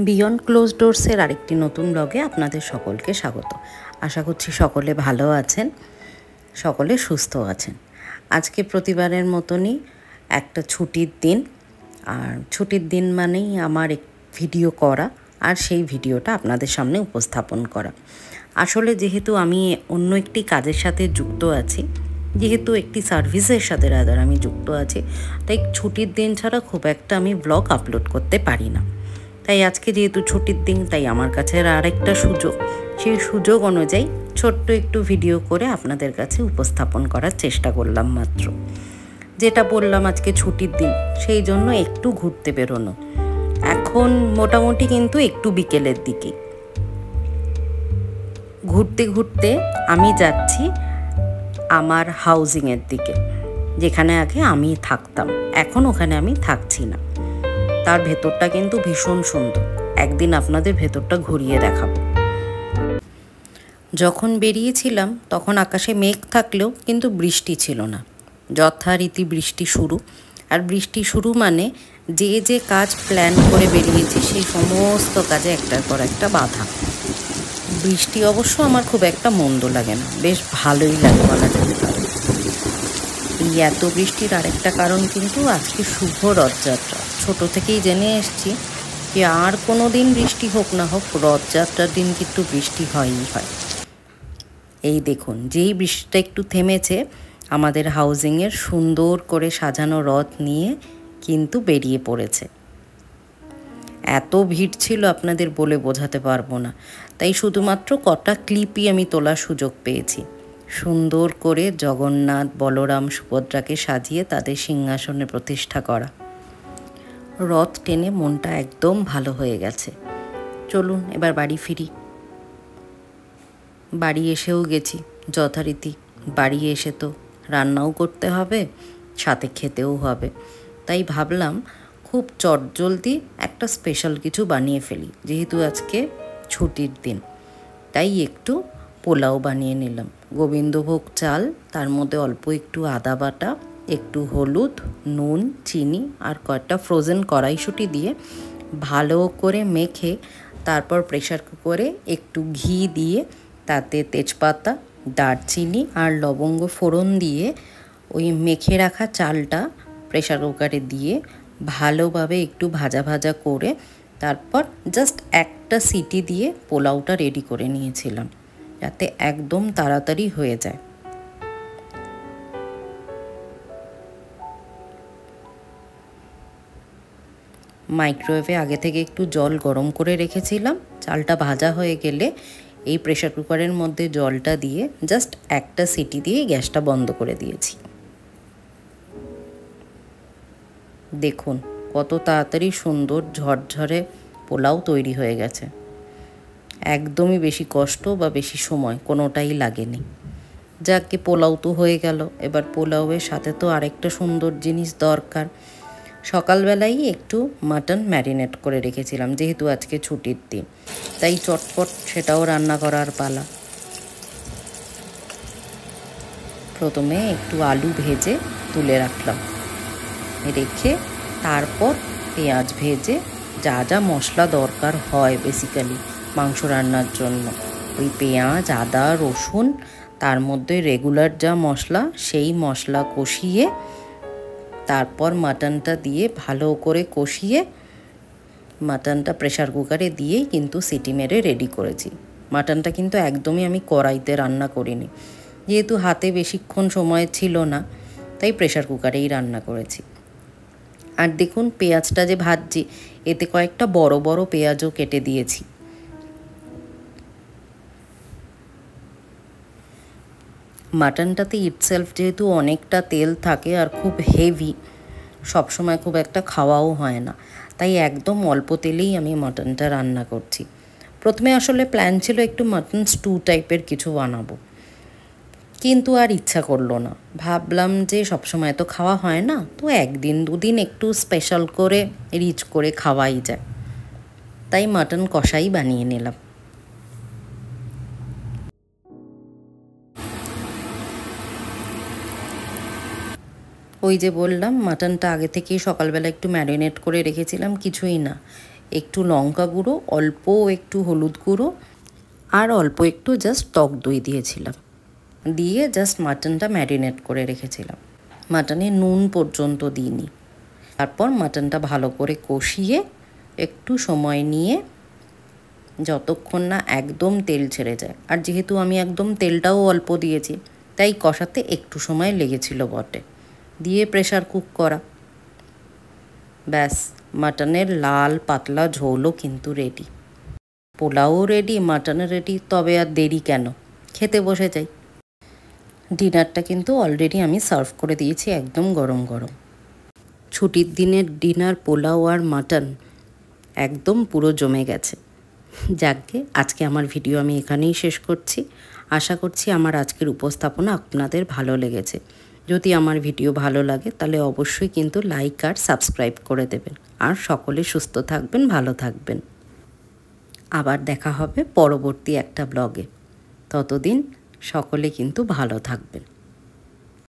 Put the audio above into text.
Beyond close ডোরসের আরেকটি নতুন ব্লগে আপনাদের সকলকে স্বাগত। আশা করছি সকলে ভালো আছেন, সকলে সুস্থ আছেন। আজকে প্রতিবারের মতনই একটা ছুটির দিন, আর ছুটির দিন মানেই আমার ভিডিও করা আর সেই ভিডিওটা আপনাদের সামনে উপস্থাপন করা। আসলে যেহেতু আমি অন্য একটি কাজের সাথে যুক্ত আছি, যেহেতু একটি সার্ভিসের সাথে রাদার আমি যুক্ত আছি, তাই ছুটির দিন ছাড়া খুব একটা আমি ব্লগ আপলোড করতে পারি না। তাই আজকে যেহেতু ছুটির দিন, তাই আমার কাছে আরেকটা সুযোগ, সেই সুযোগ অনুযায়ী ছোট্ট একটু ভিডিও করে আপনাদের কাছে উপস্থাপন করার চেষ্টা করলাম। মাত্র যেটা বললাম আজকে ছুটির দিন, সেই জন্য একটু ঘুরতে বেরোনো। এখন মোটামুটি কিন্তু একটু বিকেলের দিকে ঘুরতে ঘুরতে আমি যাচ্ছি আমার হাউজিংয়ের দিকে, যেখানে আগে আমি থাকতাম। এখন ওখানে আমি থাকছি না। তার ভেতরটা কিন্তু ভীষণ সুন্দর, একদিন আপনাদের ভেতরটা ঘুরিয়ে দেখাবো। যখন বেরিয়েছিলাম তখন আকাশে মেঘ থাকলেও কিন্তু বৃষ্টি ছিল না। যথারীতি বৃষ্টি শুরু, আর বৃষ্টি শুরু মানে যে যে কাজ প্ল্যান করে বেরিয়েছি সেই সমস্ত কাজে একটার পর একটা বাধা। বৃষ্টি অবশ্য আমার খুব একটা মন্দ লাগে না, বেশ ভালোই লাগে বলা যেতে পারে। এই এত বৃষ্টির আরেকটা কারণ কিন্তু আজকে শুভ রথযাত্রা। ছোট থেকেই জেনে এসছি যে আর কোনো দিন বৃষ্টি হোক না হোক, রথযাত্রার দিন কিন্তু বৃষ্টি হয়ই হয়। এই দেখুন, যেই বৃষ্টিটা একটু থেমেছে, আমাদের হাউজিংয়ের সুন্দর করে সাজানো রথ নিয়ে কিন্তু বেরিয়ে পড়েছে। এত ভিড় ছিল আপনাদের বলে বোঝাতে পারবো না, তাই শুধুমাত্র কটা ক্লিপই আমি তোলার সুযোগ পেয়েছি। সুন্দর করে জগন্নাথ, বলরাম, সুভদ্রাকে সাজিয়ে তাদের সিংহাসনে প্রতিষ্ঠা করা। রথ টেনে মনটা একদম ভালো হয়ে গেছে। চলুন এবার বাড়ি ফিরি। বাড়ি এসেও গেছি যথারীতি। বাড়ি এসে তো রান্নাও করতে হবে, সাথে খেতেও হবে। তাই ভাবলাম খুব চটজলদি একটা স্পেশাল কিছু বানিয়ে ফেলি, যেহেতু আজকে ছুটির দিন। তাই একটু পোলাও বানিয়ে নিলাম। গোবিন্দভোগ চাল, তার মধ্যে অল্প একটু আদা বাটা, একটু হলুদ, নুন, চিনি আর কয়েকটা ফ্রোজেন কড়াইশুঁটি দিয়ে ভালো করে মেখে, তারপর প্রেশার কুকারে একটু ঘি দিয়ে তাতে তেজপাতা, দারচিনি আর লবঙ্গ ফোড়ন দিয়ে ওই মেখে রাখা চালটা প্রেশার কুকারে দিয়ে ভালোভাবে একটু ভাজা ভাজা করে তারপর জাস্ট একটা সিটি দিয়ে পোলাওটা রেডি করে নিয়েছিলাম, যাতে একদম তাড়াতাড়ি হয়ে যায়। মাইক্রোওয়েভে আগে থেকে একটু জল গরম করে রেখেছিলাম। চালটা ভাজা হয়ে গেলে এই প্রেশার কুকারের মধ্যে জলটা দিয়ে জাস্ট একটা সিটি দিয়ে গ্যাসটা বন্ধ করে দিয়েছি। দেখুন কত তাড়াতাড়ি সুন্দর ঝরঝরে পোলাও তৈরি হয়ে গেছে। একদমই বেশি কষ্ট বা বেশি সময় কোনোটাই লাগেনি। যাকে পোলাও তো হয়ে গেল, এবার পোলাওয়ের সাথে তো আরেকটা সুন্দর জিনিস দরকার। সকালবেলাই একটু মাটন ম্যারিনেট করে রেখেছিলাম, যেহেতু আজকে ছুটির দিন, তাই চটপট সেটাও রান্না করার পালা। প্রথমে একটু আলু ভেজে তুলে রাখলাম, রেখে তারপর পেঁয়াজ ভেজে যা যা মশলা দরকার হয় বেসিক্যালি মাংস রান্নার জন্য, ওই পেঁয়াজ, আদা, রসুন, তার মধ্যে রেগুলার যা মশলা, সেই মশলা কষিয়ে তারপর মাটনটা দিয়ে ভালো করে কষিয়ে মাটনটা প্রেশার কুকারে দিয়েই কিন্তু সিটি মেরে রেডি করেছি। মাটনটা কিন্তু একদমই আমি কড়াইতে রান্না করিনি, যেহেতু হাতে বেশিক্ষণ সময় ছিল না, তাই প্রেশার কুকারেই রান্না করেছি। আর দেখুন পেঁয়াজটা যে ভাজছি, এতে কয়েকটা বড় বড় পেঁয়াজও কেটে দিয়েছি। মাটনটাতে ইটসেলফ যেহেতু অনেকটা তেল থাকে আর খুব হেভি, সবসময় খুব একটা খাওয়াও হয় না, তাই একদম অল্প তেলেই আমি মাটনটা রান্না করছি। প্রথমে আসলে প্ল্যান ছিল একটু মাটন স্টু টাইপের কিছু বানাবো, কিন্তু আর ইচ্ছা করলো না। ভাবলাম যে সবসময় তো খাওয়া হয় না, তো একদিন দুদিন একটু স্পেশাল করে রিচ করে খাওয়াই যায়, তাই মাটন কষাই বানিয়ে নিলাম। ওই যে বললাম মাটনটা আগে থেকেই সকালবেলা একটু ম্যারিনেট করে রেখেছিলাম, কিছুই না, একটু লঙ্কা গুঁড়ো, অল্প একটু হলুদ গুঁড়ো আর অল্প একটু জাস্ট টক দই দিয়েছিলাম, দিয়ে জাস্ট মাটনটা ম্যারিনেট করে রেখেছিলাম। মাটনে নুন পর্যন্ত দিইনি। তারপর মাটনটা ভালো করে কষিয়ে একটু সময় নিয়ে যতক্ষণ না একদম তেল ছেড়ে যায়, আর যেহেতু আমি একদম তেলটাও অল্প দিয়েছি তাই কষাতে একটু সময় লেগেছিল বটে, দিয়ে প্রেশার কুক করা। ব্যাস, মাটনের লাল পাতলা ঝোলও কিন্তু রেডি, পোলাও রেডি, মাটনও রেডি। তবে আর দেরি কেন, খেতে বসে যাই। ডিনারটা কিন্তু অলরেডি আমি সার্ভ করে দিয়েছি একদম গরম গরম। ছুটির দিনের ডিনার পোলাও আর মাটন একদম পুরো জমে গেছে। যাকগে, আজকে আমার ভিডিও আমি এখানেই শেষ করছি। আশা করছি আমার আজকের উপস্থাপনা আপনাদের ভালো লেগেছে। যদি আমার ভিডিও ভালো লাগে তাহলে অবশ্যই কিন্তু লাইক আর সাবস্ক্রাইব করে দেবেন। আর সকলে সুস্থ থাকবেন, ভালো থাকবেন। আবার দেখা হবে পরবর্তী একটা ব্লগে। ততদিন সকলে কিন্তু ভালো থাকবেন।